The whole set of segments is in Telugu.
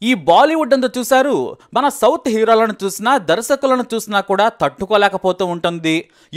ఈ బాలీవుడ్ అంతా చూశారు, మన సౌత్ హీరోలను చూసినా దర్శకులను చూసినా కూడా తట్టుకోలేకపోతూ ఉంటుంది.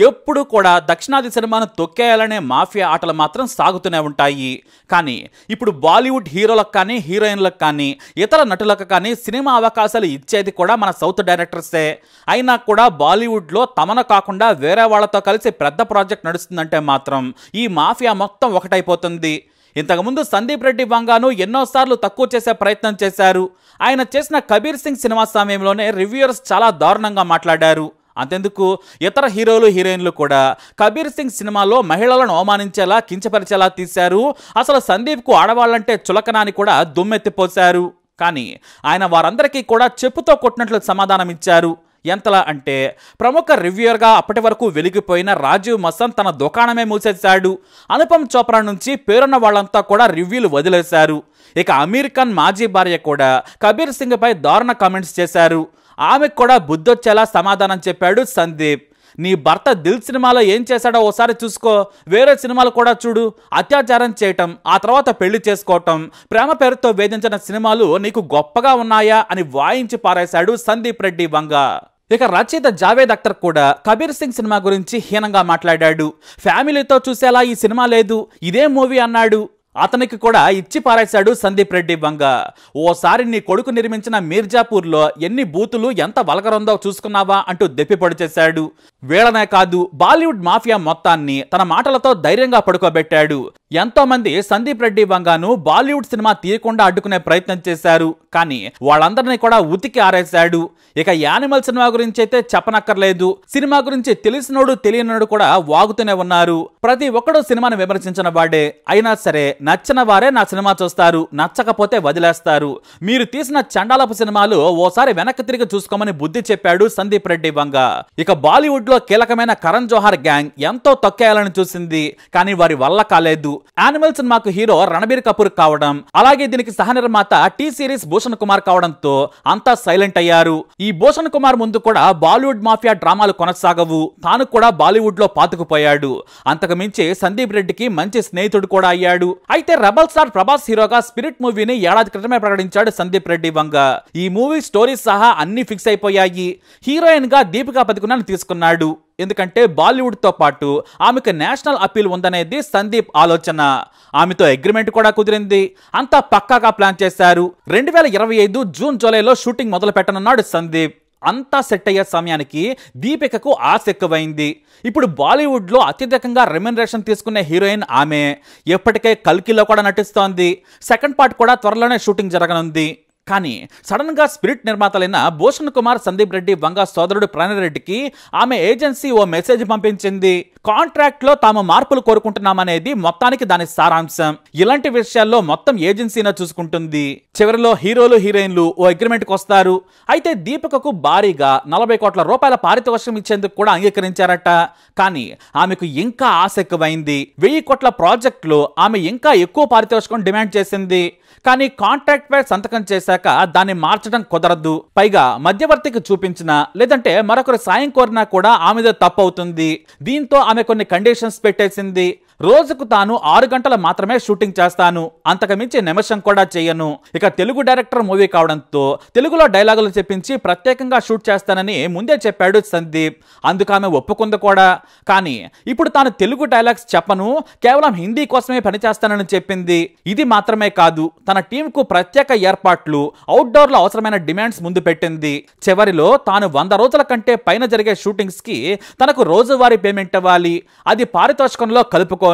ఎప్పుడు కూడా దక్షిణాది సినిమాను తొక్కేయాలనే మాఫియా ఆటలు మాత్రం సాగుతూనే ఉంటాయి. కానీ ఇప్పుడు బాలీవుడ్ హీరోలకు కానీ హీరోయిన్లకు కానీ ఇతర నటులకు కానీ సినిమా అవకాశాలు ఇచ్చేది కూడా మన సౌత్ డైరెక్టర్సే. అయినా కూడా బాలీవుడ్లో తమను కాకుండా వేరే వాళ్ళతో కలిసి పెద్ద ప్రాజెక్ట్ నడుస్తుందంటే మాత్రం ఈ మాఫియా మొత్తం ఒకటైపోతుంది. ఇంతకుముందు సందీప్ రెడ్డి వంగాను ఎన్నోసార్లు తక్కువ చేసే ప్రయత్నం చేశారు. ఆయన చేసిన కబీర్ సింగ్ సినిమా సమయంలోనే రివ్యూయర్స్ చాలా దారుణంగా మాట్లాడారు. అంతెందుకు ఇతర హీరోలు హీరోయిన్లు కూడా కబీర్ సింగ్ సినిమాలో మహిళలను అవమానించేలా కించపరిచేలా తీశారు. అసలు సందీప్కు ఆడవాళ్ళంటే చులకన అని కూడా దుమ్మెత్తిపోశారు. కానీ ఆయన వారందరికీ కూడా చెప్పుతో కొట్టినట్లు సమాధానం ఇచ్చారు. ఎంతలా అంటే ప్రముఖ రివ్యూయర్గా అప్పటి వరకు వెలిగిపోయిన రాజీవ్ మసంద్ తన దుకాణమే మూసేశాడు. అనుపమ్ చోప్రా నుంచి పేరున్న వాళ్ళంతా కూడా రివ్యూలు వదిలేశారు. ఇక అమీర్ ఖాన్ మాజీ భార్య కూడా కబీర్ సింగ్ పై దారుణ కామెంట్స్ చేశారు. ఆమెకు కూడా బుద్ధొచ్చేలా సమాధానం చెప్పాడు సందీప్. నీ భర్త దిల్ సినిమాలో ఏం చేశాడో ఓసారి చూసుకో, వేరే సినిమాలు కూడా చూడు. అత్యాచారం చేయటం, ఆ తర్వాత పెళ్లి చేసుకోవటం, ప్రేమ పేరుతో వేధించిన సినిమాలు నీకు గొప్పగా ఉన్నాయా అని వాయించి పారేశాడు సందీప్ రెడ్డి వంగా. ఇక రచయిత జావేద్ అఖ్తర్ కూడా కబీర్ సింగ్ సినిమా గురించి హీనంగా మాట్లాడాడు. ఫ్యామిలీతో చూసేలా ఈ సినిమా లేదు, ఇదే మూవీ అన్నాడు. అతనికి కూడా ఇచ్చి పారేశాడు సందీప్ రెడ్డి వంగా. ఓసారి నీ కొడుకు నిర్మించిన మీర్జాపూర్లో ఎన్ని బూతులు ఎంత వల్గరుందో చూసుకున్నావా అంటూ దెప్పిపొడి చేశాడు. వీళ్ళనే కాదు, బాలీవుడ్ మాఫియా మొత్తాన్ని తన మాటలతో ధైర్యంగా పడుకోబెట్టాడు. ఎంతో మంది సందీప్ రెడ్డి వంగాను బాలీవుడ్ సినిమా తీయకుండా అడ్డుకునే ప్రయత్నం చేశారు. కానీ వాళ్ళందరినీ కూడా ఉతికి ఆరేశాడు. ఇక యానిమల్ సినిమా గురించి అయితే చెప్పనక్కర్లేదు. సినిమా గురించి తెలిసినోడు తెలియనోడు కూడా వాగుతూనే ఉన్నారు. ప్రతి ఒక్కడు సినిమాను విమర్శించిన వాడే. అయినా సరే నచ్చిన వారే నా సినిమా చూస్తారు, నచ్చకపోతే వదిలేస్తారు. మీరు తీసిన చండాలపు సినిమాలు ఓసారి వెనక్కి తిరిగి చూసుకోమని బుద్ధి చెప్పాడు సందీప్ రెడ్డి వంగా. ఇక బాలీవుడ్ లో కీలకమైన కరణ్ జోహార్ గ్యాంగ్ ఎంతో తొక్కేయాలని చూసింది, కానీ వారి వల్ల కాలేదు. యానిమల్ సినిమాకు హీరో రణబీర్ కపూర్ కావడం, అలాగే దీనికి సహ నిర్మాత టీ సిరీస్ భూషణ్ కుమార్ కావడంతో అంతా సైలెంట్ అయ్యారు. ఈ భూషణ్ కుమార్ ముందు కూడా బాలీవుడ్ మాఫియా డ్రామాలు కొనసాగవు. తాను కూడా బాలీవుడ్ లో పాతుకుపోయాడు. అంతకు మించి సందీప్ రెడ్డికి మంచి స్నేహితుడు కూడా అయ్యాడు. అయితే రెబల్ స్టార్ ప్రభాస్ హీరోగా స్పిరిట్ మూవీని ఏడాది క్రితమే ప్రకటించాడు సందీప్ రెడ్డి వంగా. ఈ మూవీ స్టోరీ సహా అన్ని ఫిక్స్ అయిపోయాయి. హీరోయిన్ గా దీపికా పదుకునను తీసుకున్నాడు. ఎందుకంటే బాలీవుడ్ తో పాటు ఆమెకు నేషనల్ అపీల్ ఉందనేది సందీప్ ఆలోచన. ఆమెతో అగ్రిమెంట్ కూడా కుదిరింది. అంతా పక్కాగా ప్లాన్ చేశారు. 2025 జూన్ జూలైలో షూటింగ్ మొదలు పెట్టనున్నాడు సందీప్. అంతా సెట్ అయ్యే సమయానికి దీపికకు ఆశ ఎక్కువైంది. ఇప్పుడు బాలీవుడ్ లో అత్యధికంగా రెమ్యునరేషన్ తీసుకునే హీరోయిన్ ఆమె. ఎప్పటికే కల్కిలో కూడా నటిస్తోంది. సెకండ్ పార్ట్ కూడా త్వరలోనే షూటింగ్ జరగనుంది. కానీ సడన్ గా స్పిరిట్ నిర్మాతలైన భూషణ్ కుమార్ సందీప్ రెడ్డి వంగా సోదరుడు ప్రణయ్ రెడ్డికి ఆమె ఏజెన్సీ ఓ మెసేజ్ పంపించింది. కాంట్రాక్ట్ లో తాము మార్పులు కోరుకుంటున్నామనేది మొత్తానికి దాని సారాంశం. ఇలాంటి విషయాల్లో మొత్తం ఏజెన్సీనే చూసుకుంటుంది. చివరిలో హీరోలు హీరోయిన్లు ఓ అగ్రిమెంట్ కు వస్తారు. అయితే దీపికకు భారీగా 40 కోట్ల రూపాయల పారితోషికం ఇచ్చేందుకు కూడా అంగీకరించారట. కానీ ఆమెకు ఇంకా ఆశ ఎక్కువైంది. 1000 కోట్ల ప్రాజెక్ట్ లో ఆమె ఇంకా ఎక్కువ పారితోషికం డిమాండ్ చేసింది. కానీ కాంట్రాక్ట్ పై సంతకం చేశాక దాన్ని మార్చడం కుదరదు. పైగా మధ్యవర్తికి చూపించినా లేదంటే మరొకరు సాయం కోరినా కూడా ఆమెదే తప్పు అవుతుంది. దీంతో ఆమె కొన్ని కండిషన్స్ పెట్టేసింది. రోజుకు తాను 6 గంటలు మాత్రమే షూటింగ్ చేస్తాను, అంతకుమించి నిమిషం కూడా చేయను. ఇక తెలుగు డైరెక్టర్ మూవీ కావడంతో తెలుగులో డైలాగులు చెప్పించి ప్రత్యేకంగా షూట్ చేస్తానని ముందే చెప్పాడు సందీప్. అందుకు ఆమె ఒప్పుకుంది కూడా. కానీ ఇప్పుడు తాను తెలుగు డైలాగ్స్ చెప్పను, కేవలం హిందీ కోసమే పనిచేస్తానని చెప్పింది. ఇది మాత్రమే కాదు, తన టీంకు ప్రత్యేక ఏర్పాట్లు, అవుట్డోర్ లో అవసరమైన డిమాండ్స్ ముందు పెట్టింది. చివరిలో తాను 100 రోజుల కంటే పైన జరిగే షూటింగ్స్ కి తనకు రోజువారీ పేమెంట్ ఇవ్వాలి. అది పారితోషికంలో కలుపుకో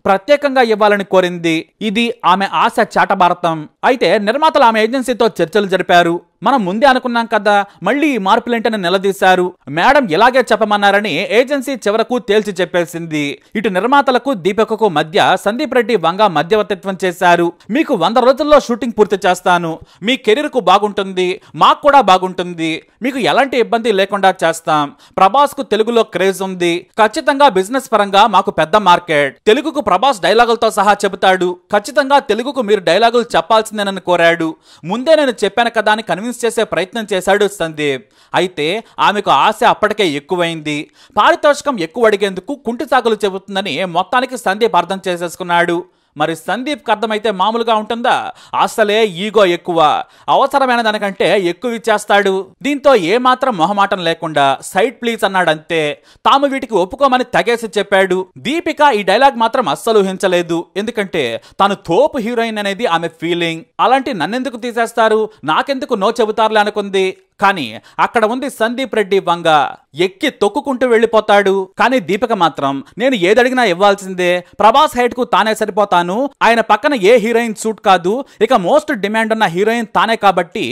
ప్రత్యేకంగా ఇవ్వాలని కోరింది. ఇది ఆమె ఆశ చాటభారతం. అయితే నిర్మాతలు ఆమె ఏజెన్సీతో చర్చలు జరిపారు. మనం ముందే అనుకున్నాం కదా, మళ్ళీ ఈ మార్పులేంటని నిలదీశారు. మేడం ఇలాగే చెప్పమన్నారని ఏజెన్సీ చివరకు తేల్చి చెప్పేసింది. ఇటు నిర్మాతలకు దీపికకు మధ్య సందీప్ రెడ్డి వంగా మధ్యవర్తిత్వం చేశారు. మీకు 100 రోజుల్లో షూటింగ్ పూర్తి చేస్తాను, మీ కెరీర్ కు బాగుంటుంది, మాకు కూడా బాగుంటుంది, మీకు ఎలాంటి ఇబ్బంది లేకుండా చేస్తాం. ప్రభాస్ కు తెలుగులో క్రేజ్ ఉంది, ఖచ్చితంగా బిజినెస్ పరంగా మాకు పెద్ద మార్కెట్. తెలుగుకు ప్రభాస్ డైలాగులతో సహా చెబుతాడు, ఖచ్చితంగా తెలుగుకు మీరు డైలాగులు చెప్పాల్సిందేనని కోరాడు. ముందే నేను చెప్పాను కదా అని కన్విన్స్ చేసే ప్రయత్నం చేశాడు సందీప్. అయితే ఆమెకు ఆశ అప్పటికే ఎక్కువైంది. పారితోషికం ఎక్కువ అడిగేందుకు కుంటి సాకులు చెబుతుందని మొత్తానికి సందీప్ అర్థం చేసేసుకున్నాడు. మరి సందీప్కి అర్థమైతే మామూలుగా ఉంటుందా? అసలే ఈగో ఎక్కువ, అవసరమైన దానికంటే ఎక్కువ ఇచ్చేస్తాడు. దీంతో ఏమాత్రం మొహమాటం లేకుండా సైడ్ ప్లీజ్ అన్నాడంతే. తాము వీటికి ఒప్పుకోమని తెగేసి చెప్పాడు. దీపిక ఈ డైలాగ్ మాత్రం అస్సలు ఊహించలేదు. ఎందుకంటే తాను తోపు హీరోయిన్ అనేది ఆమె ఫీలింగ్. అలాంటి నన్నెందుకు తీసేస్తారు, నాకెందుకు నో చెబుతారులే అనుకుంది. కానీ అక్కడ ఉంది సందీప్ రెడ్డి వంగ. ఎక్కి తొక్కుకుంటూ వెళ్ళిపోతాడు. కానీ దీపిక మాత్రం నేను ఏదడిగినా ఇవ్వాల్సిందే, ప్రభాస్ హైట్ కు తానే సరిపోతాను, ఆయన పక్కన ఏ హీరోయిన్ సూట్ కాదు, ఇక మోస్ట్ డిమాండ్ ఉన్న హీరోయిన్ తానే కాబట్టి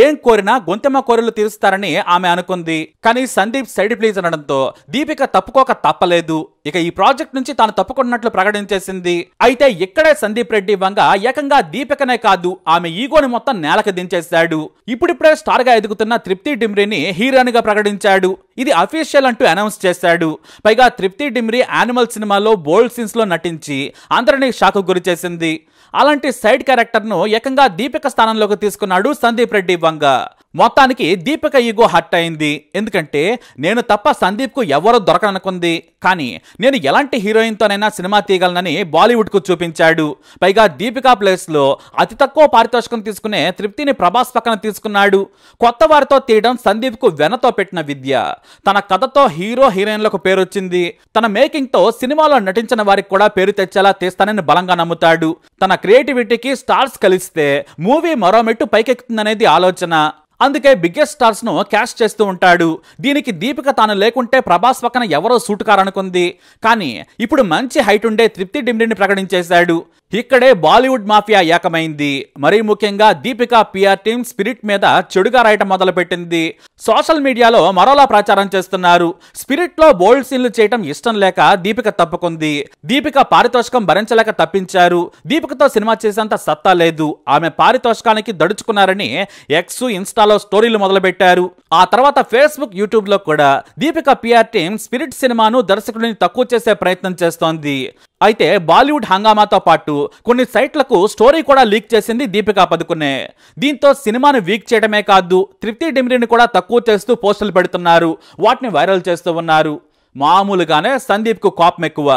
ఏం కోరినా గొంతెమ్మ కోరిలు తీరుస్తారని ఆమె అనుకుంది. కానీ సందీప్ సైడ్ ప్లీజ్ అనడంతో దీపిక తప్పుకోక తప్పలేదు. ఇక ఈ ప్రాజెక్ట్ నుంచి తాను తప్పుకున్నట్లు ప్రకటించేసింది. అయితే ఇక్కడే సందీప్ రెడ్డి వంగ ఏకంగా దీపికనే కాదు ఆమె ఈగోని మొత్తం నేలకి దించేశాడు. ఇప్పుడిప్పుడే స్టార్ గా ఎదుగుతున్న తృప్తి డిమ్రీని హీరోయిన్ గా ప్రకటించాడు. ఇది అఫీషియల్ అంటూ అనౌన్స్ చేశాడు. పైగా తృప్తి డిమ్రీ యానిమల్ సినిమాలో బోల్డ్ సీన్స్ లో నటించి అందరినీ షాక్ గురి చేసింది. అలాంటి సైడ్ క్యారెక్టర్ ను ఏకంగా దీపిక స్థానంలోకి తీసుకున్నాడు సందీప్ రెడ్డి వంగ. మొత్తానికి దీపిక ఈగో హర్ట్ అయింది. ఎందుకంటే నేను తప్ప సందీప్ కు ఎవరో దొరకననుకుంది. కానీ నేను ఎలాంటి హీరోయిన్ తోనైనా సినిమా తీయగలనని బాలీవుడ్ కు చూపించాడు. పైగా దీపికా ప్లేస్ లో అతి తక్కువ పారితోషికం తీసుకునే తృప్తిని ప్రభాస్ పక్కన తీసుకున్నాడు. కొత్త వారితో తీయడం సందీప్ కు వెనతో పెట్టిన విద్య. తన కథతో హీరో హీరోయిన్లకు పేరొచ్చింది. తన మేకింగ్ తో సినిమాలో నటించిన వారికి కూడా పేరు తెచ్చేలా తీస్తానని బలంగా నమ్ముతాడు. తన క్రియేటివిటీకి స్టార్స్ కలిస్తే మూవీ మరో మెట్టు పైకెక్కుతుందనేది ఆలోచన. అందుకే బిగ్గెస్ట్ స్టార్స్ ను క్యాస్ట్ చేస్తూ ఉంటాడు. దీనికి దీపిక తాను లేకుంటే ప్రభాస్ పక్కన ఎవరో సూట్ కారనుకుంది. కానీ ఇప్పుడు మంచి హైట్ ఉండే తృప్తి డిమ్రీని ప్రకటించేశాడు. ఇక్కడే బాలీవుడ్ మాఫియా ఏకమైంది. మరీ ముఖ్యంగా దీపిక పిఆర్ టీమ్ స్పిరిట్ మీద చెడుగా రాయటం మొదలుపెట్టింది. సోషల్ మీడియాలో మరోలా ప్రచారం చేస్తున్నారు. స్పిరిట్ లో బోల్డ్ సీన్లు చేయటం ఇష్టం లేక దీపిక తప్పుకుంది. దీపిక పారితోషికం భరించలేక తప్పించారు. దీపికతో సినిమా చేసేంత సత్తా లేదు, ఆమె పారితోషికానికి దడుచుకున్నారని ఎక్స్ ఇన్స్టాలో స్టోరీలు మొదలుపెట్టారు. ఆ తర్వాత ఫేస్బుక్ యూట్యూబ్ లో కూడా దీపిక పిఆర్ టీమ్ స్పిరిట్ సినిమాను దర్శకుడిని తక్కువ చేసే ప్రయత్నం చేస్తోంది. అయితే బాలీవుడ్ హంగామాతో పాటు కొన్ని సైట్లకు స్టోరీ కూడా లీక్ చేసింది దీపికా పదుకునే. దీంతో సినిమాను వీక్ చేయడమే కాదు తృప్తి డిమ్రీని కూడా తక్కువ చేస్తూ పోస్టులు పెడుతున్నారు. వాటిని వైరల్ చేస్తూ ఉన్నారు. మామూలుగానే సందీప్ కు కోపం ఎక్కువ.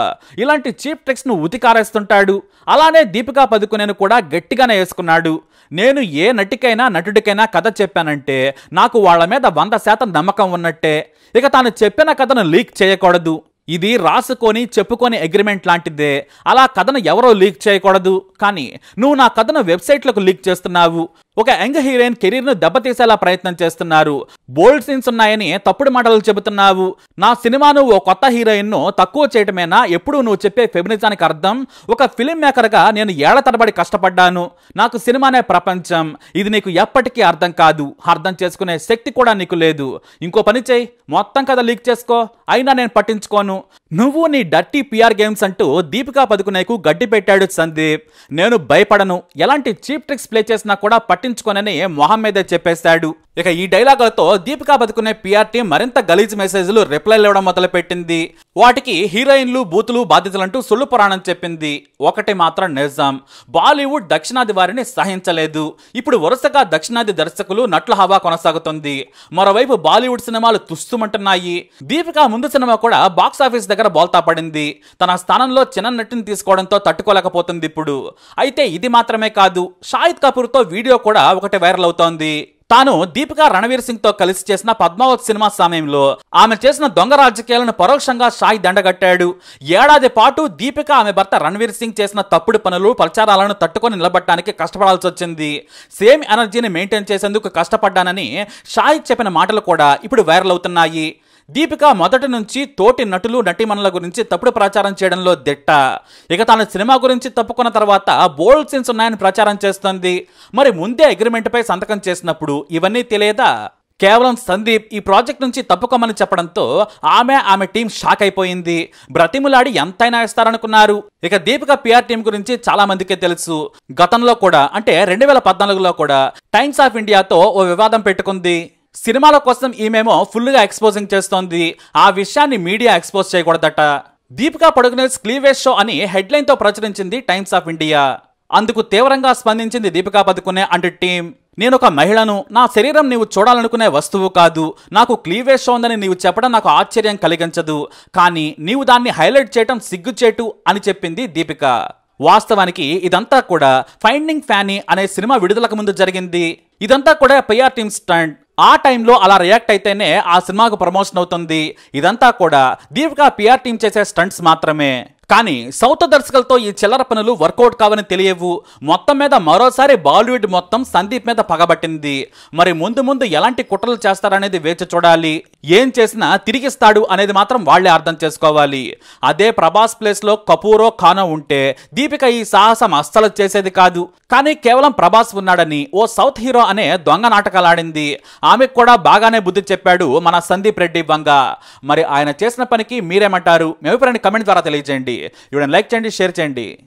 ఇలాంటి చీప్ ట్రిక్స్ ను ఉతికారేస్తుంటాడు. అలానే దీపికా పదుకునేను కూడా గట్టిగానే వేసుకున్నాడు. నేను ఏ నటికైనా నటుడికైనా కథ చెప్పానంటే నాకు వాళ్ళ మీద 100% నమ్మకం ఉన్నట్టే. ఇక తాను చెప్పిన కథను లీక్ చేయకూడదు. ఇది రాసుకొని చెప్పుకొని అగ్రిమెంట్ లాంటిదే. అలా కథను ఎవరో లీక్ చేయకూడదు. కానీ నువ్వు నా కథను వెబ్సైట్లకు లీక్ చేస్తున్నావు. ఒక యంగ్ హీరోయిన్ కెరీర్ ను దెబ్బతీసేలా ప్రయత్నం చేస్తున్నారు. బోల్డ్ సీన్స్ ఉన్నాయని తప్పుడు మాటలు చెబుతున్నావు. నా సినిమాను ఓ కొత్త హీరోయిన్ ను తక్కువ చేయటమేనా ఎప్పుడు నువ్వు చెప్పే ఫెమినిజానికి అర్థం? ఒక ఫిలిం మేకర్ గా నేను ఏళ్ల తరబడి కష్టపడ్డాను. నాకు సినిమానే ప్రపంచం. ఇది నీకు ఎప్పటికీ అర్థం కాదు. అర్థం చేసుకునే శక్తి కూడా నీకు లేదు. ఇంకో పని చేయి, మొత్తం కథ లీక్ చేసుకో. అయినా నేను పట్టించుకోను. నువ్వు నీ డర్టీ పిఆర్ గేమ్స్ అంటూ దీపికా పదుకునేకు గడ్డి పెట్టాడు సందీప్. నేను భయపడను, ఎలాంటి చీప్ ట్రిక్స్ ప్లే చేసినా కూడా పట్టించుకోనని మొహం మీదే చెప్పేశాడు. ఇక ఈ డైలాగులతో దీపికా పదుకునే పిఆర్ టీం మరింత గలీజ్ మెసేజ్లు రిప్లైలు ఇవ్వడం మొదలుపెట్టింది. వాటికి హీరోయిన్లు బూతులు బాధితులంటూ సొల్లు పురాణం చెప్పింది. ఒకటి మాత్రం నిజం, బాలీవుడ్ దక్షిణాది వారిని సహించలేదు. ఇప్పుడు వరుసగా దక్షిణాది దర్శకులు నట్ల హవా కొనసాగుతుంది. మరోవైపు బాలీవుడ్ సినిమాలు తుస్తుమంటున్నాయి. దీపికా ముందు సినిమా కూడా బాక్సాఫీస్ దగ్గర బోల్తా పడింది. తన స్థానంలో చిన్న నటిని తీసుకోవడంతో తట్టుకోలేకపోతుంది ఇప్పుడు. అయితే ఇది మాత్రమే కాదు, షాహిద్ కపూర్ తో వీడియో కూడా ఒకటి వైరల్ అవుతోంది. తాను దీపికా రణవీర్ సింగ్ తో కలిసి చేసిన పద్మావత్ సినిమా సమయంలో ఆమె చేసిన దొంగ రాజకీయాలను పరోక్షంగా షాహిద్ ఎండగట్టాడు. ఏడాది పాటు దీపిక ఆమె భర్త రణవీర్ సింగ్ చేసిన తప్పుడు పనులు ప్రచారాలను తట్టుకొని నిలబడటానికి కష్టపడాల్సి వచ్చింది. సేమ్ ఎనర్జీని మెయింటైన్ చేసేందుకు కష్టపడ్డానని షాహిద్ చెప్పిన మాటలు కూడా ఇప్పుడు వైరల్ అవుతున్నాయి. దీపిక మొదటి నుంచి తోటి నటులు నటీమణుల గురించి తప్పుడు ప్రచారం చేయడంలో దిట్ట. ఇక తాను సినిమా గురించి తప్పుకున్న తర్వాత బోల్డ్ సీన్స్ ఉన్నాయని ప్రచారం చేస్తోంది. మరి ముందే అగ్రిమెంట్ పై సంతకం చేసినప్పుడు ఇవన్నీ తెలియదా? కేవలం సందీప్ ఈ ప్రాజెక్ట్ నుంచి తప్పుకోమని చెప్పడంతో ఆమె టీం షాక్ అయిపోయింది. బ్రతిములాడి ఎంతైనా ఇస్తారనుకున్నారు. ఇక దీపిక పిఆర్ టీం గురించి చాలా మందికే తెలుసు. గతంలో కూడా అంటే 2014లో కూడా టైమ్స్ ఆఫ్ ఇండియాతో ఓ వివాదం పెట్టుకుంది. సినిమాల కోసం ఈమెమో ఫుల్గా ఎక్స్పోజింగ్ చేస్తోంది. ఆ విషయాన్ని మీడియా ఎక్స్పోజ్ చేయకూడదట. దీపికా పడుకునేస్ క్లీవేజ్ షో అని హెడ్లైన్ తో ప్రచురించింది టైమ్స్ ఆఫ్ ఇండియా. అందుకు తీవ్రంగా స్పందించింది దీపికా పదుకునే అండ్ టీం. నేను ఒక మహిళను, నా శరీరం నీవు చూడాలనుకునే వస్తువు కాదు. నాకు క్లీవేజ్ షో ఉందని నీవు చెప్పడం నాకు ఆశ్చర్యం కలిగించదు. కానీ నీవు దాన్ని హైలైట్ చేయటం సిగ్గుచేటు అని చెప్పింది దీపిక. వాస్తవానికి ఇదంతా కూడా ఫైండింగ్ ఫ్యానీ అనే సినిమా విడుదలకు ముందు జరిగింది. ఇదంతా కూడా పిఆర్ టీమ్ స్టంట్. ఆ టైంలో అలా రియాక్ట్ అయితేనే ఆ సినిమాకు ప్రమోషన్ అవుతుంది. ఇదంతా కూడా దీపిక పిఆర్ టీం చేసే స్టంట్స్ మాత్రమే. కానీ సౌత్ దర్శకులతో ఈ చిల్లర పనులు వర్కౌట్ కావని తెలియవు. మొత్తం మీద మరోసారి బాలీవుడ్ మొత్తం సందీప్ మీద పగబట్టింది. మరి ముందు ముందు ఎలాంటి కుట్రలు చేస్తారనేది వేచి చూడాలి. ఏం చేసినా తిరిగిస్తాడు అనేది మాత్రం వాళ్లే అర్థం చేసుకోవాలి. అదే ప్రభాస్ ప్లేస్ లో కపూరో ఖానో ఉంటే దీపిక ఈ సాహసం అస్సలు చేసేది కాదు. కానీ కేవలం ప్రభాస్ ఉన్నాడని ఓ సౌత్ హీరో అనే దొంగ నాటకాలు ఆడింది. ఆమెకు కూడా బాగానే బుద్ధి చెప్పాడు మన సందీప్ రెడ్డి వంగ. మరి ఆయన చేసిన పనికి మీరేమంటారు? మీ అభిప్రాయాన్ని కమెంట్ ద్వారా తెలియజేయండి. వీడియోని లైక్ చేయండి, షేర్ చేయండి.